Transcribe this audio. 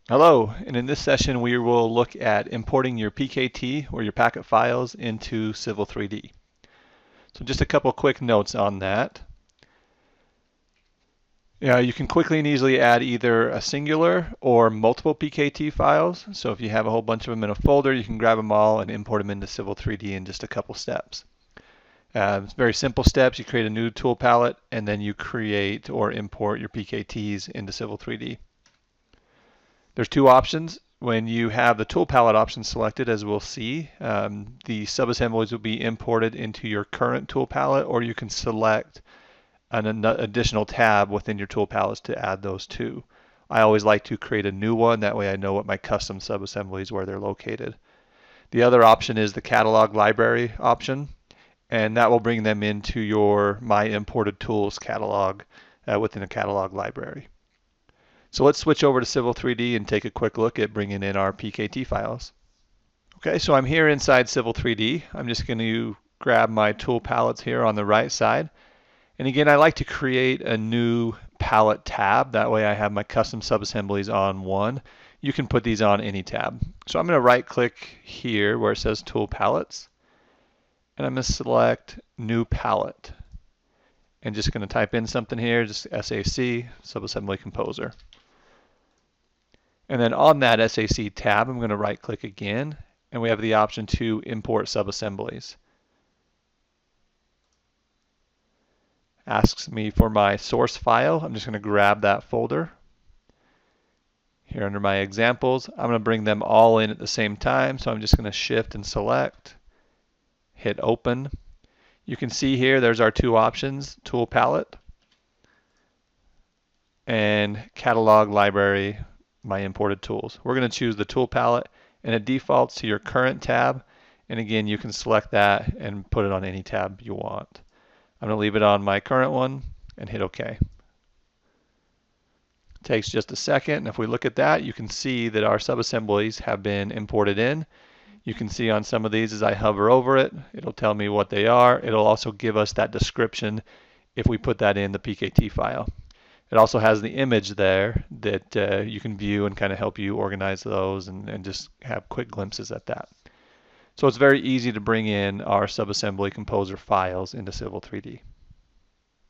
Hello, and in this session we will look at importing your PKT or your packet files into Civil 3D. So just a couple quick notes on that. You can quickly and easily add either a singular or multiple PKT files. So if you have a whole bunch of them in a folder, you can grab them all and import them into Civil 3D in just a couple steps. It's very simple steps. You create a new tool palette and then you create or import your PKTs into Civil 3D. There's two options. When you have the tool palette option selected, as we'll see, the sub-assemblies will be imported into your current tool palette, or you can select an additional tab within your tool palettes to add those to. I always like to create a new one, that way I know what my custom sub-assemblies where they're located. The other option is the catalog library option, and that will bring them into your My Imported Tools catalog within a catalog library. So let's switch over to Civil 3D and take a quick look at bringing in our PKT files. Okay, so I'm here inside Civil 3D. I'm just going to grab my tool palettes here on the right side. And again, I like to create a new palette tab. That way I have my custom sub-assemblies on one. You can put these on any tab. So I'm going to right click here where it says Tool Palettes. And I'm going to select New Palette. And just going to type in something here, just SAC, Subassembly Composer. And then on that SAC tab, I'm going to right click again, and we have the option to import sub-assemblies. Asks me for my source file. I'm just going to grab that folder. Here under my examples, I'm going to bring them all in at the same time, so I'm just going to shift and select, hit open. You can see here there's our two options, tool palette and catalog library, my imported tools. We're going to choose the tool palette, and it defaults to your current tab, and again you can select that and put it on any tab you want. I'm going to leave it on my current one and hit OK. It takes just a second, and if we look at that, you can see that our sub-assemblies have been imported in. You can see on some of these as I hover over it, it'll tell me what they are. It'll also give us that description if we put that in the PKT file. It also has the image there that you can view and kind of help you organize those and just have quick glimpses at that. So it's very easy to bring in our subassembly composer files into Civil 3D.